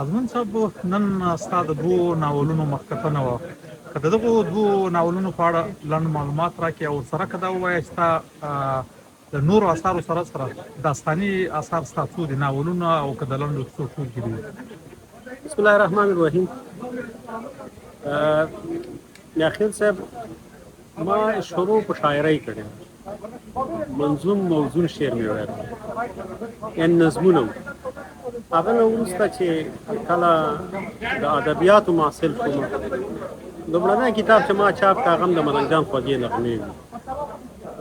ازمن صاحب نن ستا د دوو ناولونو مخکتنه وه، که د دغو دوو ناولونو په اړه لنډ معلومات راکړې او سره که دا ووایې ستا د نورو اثارو سره سره داستاني اثار ستا څو دي، ناولونه او که د لنډو کیسو ټولګې دي؟ بسم الله الرحمن الرحیم. میاخیل صاحب ما شروع په شاعرۍ کړې، منظوم موزون شعر مې ویل، یعنې نظمونه وو. هغه نه وروسته چې کله د ادبیاتو محصل شوم، لومړنی کتاب چې ما چاپ کړ هغه هم د ملنګ جان خوږې نغمې وي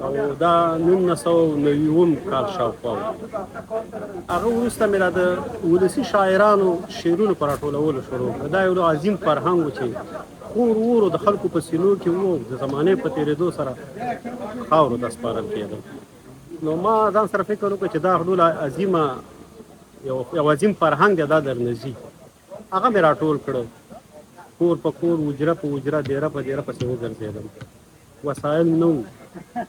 او دا 1990 کال شاوخوا و. هغه وروسته مې دا د ولسي شاعرانو شعرونو په راټولولو شروع کړه. دا یو عظیم فرهنګ و چې خور ورو د خلکو په سینو کې و، د زمانې په تېرېدو سره خاورو ته سپارل کېده. نو ما ځان سره فکر وکړ چې دا ډول عظیمه یو عظیم فرهنګ دی، دا درنځي. هغه مې راټول کړه، کور په کور، وجره په وجره، دیره په دیره پسې وګرځېدم. وسایل نه وو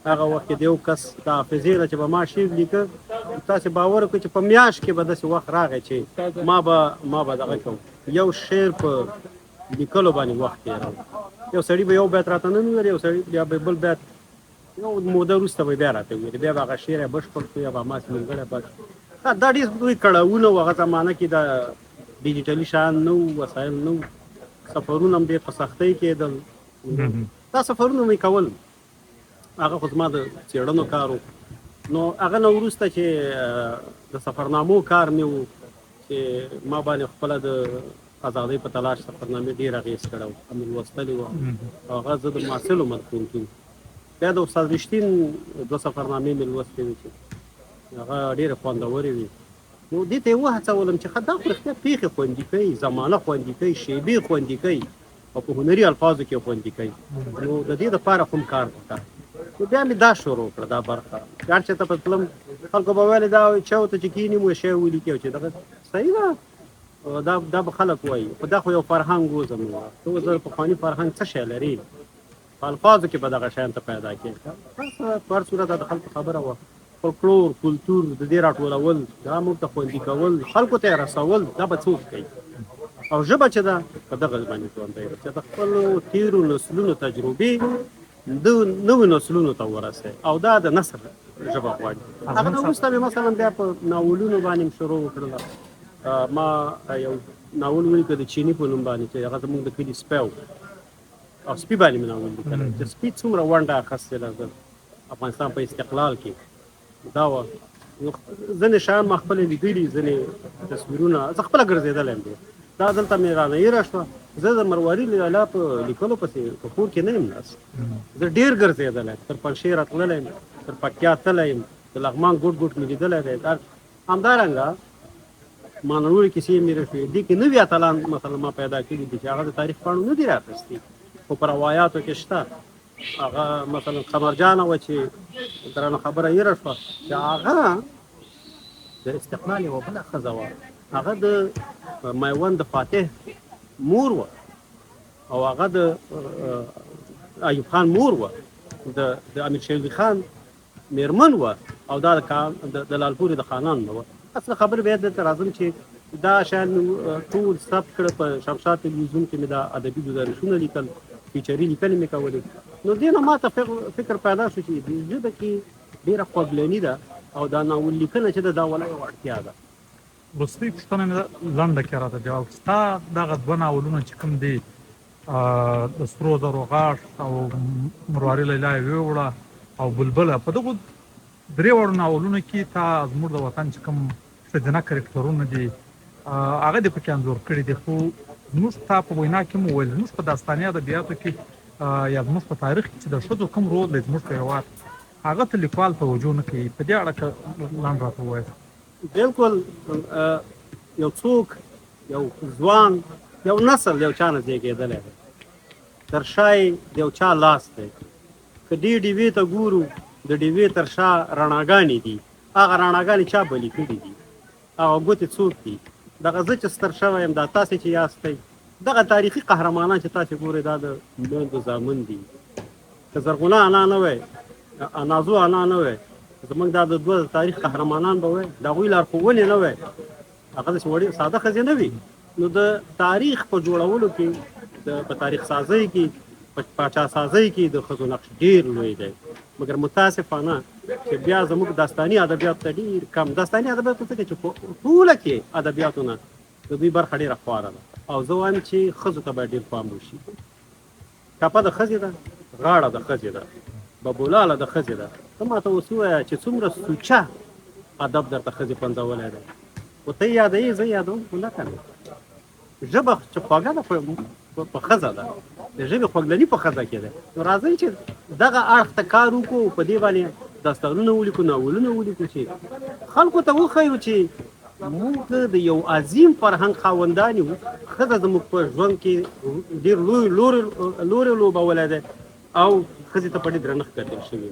هغه وخت کې. د یو کس د حافظې نه چې به ما شعر لیکه، تاسې باور وکړئ چې په میاشت کې به داسې وخت راغی چې ما به دغه کوم یو شعر په لیکلو باندې وخت تېراوه. یو سړي به یو بیت راته نه ویل، یو سړي بیا به بل بیت، یو موده وروسته به بیا راته ویل، بیا به هغه شعر یې بشپړ کړو یا به هماسې نیمګړی پاتې. دا ډېر لوی کړاوونه وو. هغه زمانه کې د ډیجیټلي شیان نه وو، وسایل نه وو، سفرونه هم ډېر په سختۍ کېدل. دا سفرونه مې کول، هغه خو زما د څېړنو کار و. نو هغه نه وروسته چې د سفرنامو کار مې و، چې ما باندې خپله د ازادۍ په تلاش سفرنامې ډېر اغېز کړی و، مې لوستلې وه. هغه زه د محصلو مدفونتون، بیا د استاد رښتین 2 سفرنامې مې لوستې وې چې هغه ډېرې خوندورې وې. نو دې ته یې وهڅولم چې دا خو رښتیا پېښې خوندي کوي، زمانه خوندي کوي، شیبې خوندي کوي او په هنري الفاظو کې خوندي کوي. نو د دې دپاره کوم کار وکړه. نو بیا مې دا شروع کړه، دا برخه. هر چېرته په تلم خلکو به ویلې دا چوته چې کښېني مو شی ولیکي او چې دغه صحیح ده، دا به خلک وایي، خو دا خو یو فرهنګ و زموږ. ته اوس د پخواني فرهنګ څه شی لري، په الفاظو کې به دغه شیان ته پیدا کېږي. په هر صورت د خلکو خبره وه. فولکلور، کلتور د دې راټولول، دا موږ ته خوندي کول، خلکو ته یې رسول، دا به څوک کوي؟ او ژبه چې ده په دغه باندې ژوندی ده، چې د خپلو تېرو نسلونو تجربې د نویو نسلونو ته ورسوي، او دا د نثر ژبه غواړي. هغه نه وروسته مې مثلا بیا په ناولونو باندې شروع وکړله. ما یو ناول ولیکه د چیني په نوم باندې، چې هغه زموږ د کلي سپی و او سپي باندې مې ناول لیکلی، چې سپي څومره ونډه اخیستې ده د افغانستان په استقلال کې. دا وه. ځینې شیان ما خپله لیدلي، ځینې تصویرونه زه خپله ګرځېدلی یم. دا دلته مې رانه هېره شوه. زه د مرواري لالا په لیکلو پسې په کور کې نه یم ناست. زه ډېر ګرځېدلی، تر پنجشیر تللی یم، تر پکتیا تللی یم، د لغمان ګوټ ګوټ مې لیدلی دی. همدارنګه ما نورې کیسې مې رسوي، دې کې نوي اتلان مثلا ما پیدا کړي دي چې هغه د تاریخ پاڼو نه دي راخیستي، خو په روایاتو کې شته. هغه مثلا قمرجانه وه چې درنه خبره هېره شوه، چې هغه د استقلال یوه بله ښځه وه. هغه د میوند د فاتح مور وه، او هغه د ایوب خان مور وه، د امیر شیر علي خان میرمن وه، او دا د لالپورې د خانان نه وه. اصل خبرې بیا دلته راځم چې دا شیان ټول ثبت کړه. په شمشاد تلویزیون کې مې دا ادبي ګزارشونه لیکل، فیچري لیکنې مې کولې. نو دې نه ما ته فکر پیدا شو چې دې ژبه کې ډېره خوږلني ده، او دا ناول لیکنه چې ده دا ولا یوه اړتیا ده. وروستۍ پوښتنه مې لنډه کې راته جواب. ستا دغه 2 ناولونه چې کوم دي، د سرو زرو غاښ او مرواري لیلا یې ویوړه او بلبله، په دغو 3 وړو ناولونو کې تا زموږ د وطن چې کوم ښځینه کرکټرونه دي هغه دې پکې انځور کړي دي، خو زموږ تا په وینا کې مو وویل زموږ په داستاني ادبیاتو کې یا زموږ په تاریخ کې چې د ښځو کوم رول دی زموږ په هېواد، هغه ته لیکوال توجه نه کوي. په دې اړه که لنډ راته ووایاست. بالکل. یو څوک، یو ځوان، یو نسل د یو چا نه زېږېدلی دی، تر شا یې د یو چا لاس دی. که دې ډیوې ته ګورو، د ډیوې تر شا رڼاګانې دي، هغه رڼاګانې چا بلې کړي دي، هغه ګوتې څوک دي؟ دغه زه چې ستر شوی یم، دا تاسې چې یاستئ، دغه تاریخي قهرمانان چې تاسې ګورئ، دا د میندو زامن دي. که زرغونه انا نه وی، نازو انا نه وی، زمونږ دا د 2 تاریخ قهرمانان به وی، د هغوی لارښوونې نه وی، هغه داسې وړې ساده ښځې نه وي، نو د تاریخ په جوړولو کې په تاریخ سازۍ کې په پاچا سازۍ کې د ښځو نقش ډېر لوی دی مګر متاسفانه چې بیا زموږ داستاني ادبیات ته ډېر کم داستاني ادبیات څه چې په ټوله کې ادبیاتو نه د دوی برخه ډېره خواره ده او زه وایم چې ښځو ته باید ډېر پام وشي ټپه د ښځې ده غاړه د ښځې ده ببولاله د ښځې ده ته ماته اوس ووایه چې څومره سوچه ادب درته ښځې پنځولی دی خو ته یې یادوې زه یادوم خو نه که نه ژبه چې خوږه ده په ښځه ده د ژبې خوږلني په ښځه کې ده نو راځئ چې دغه اړخ ته کار وکړو په دې باندې داستانونه ولیکو ناولونه ولیکو چې خلکو ته وښیو چې موږ د یو عظیم فرهنګ خاوندان یو ښځه زموږ په ژوند کې ډېر لوی لوري لوبولی دی او ښځې ته په ډېر درنښت کتل شوي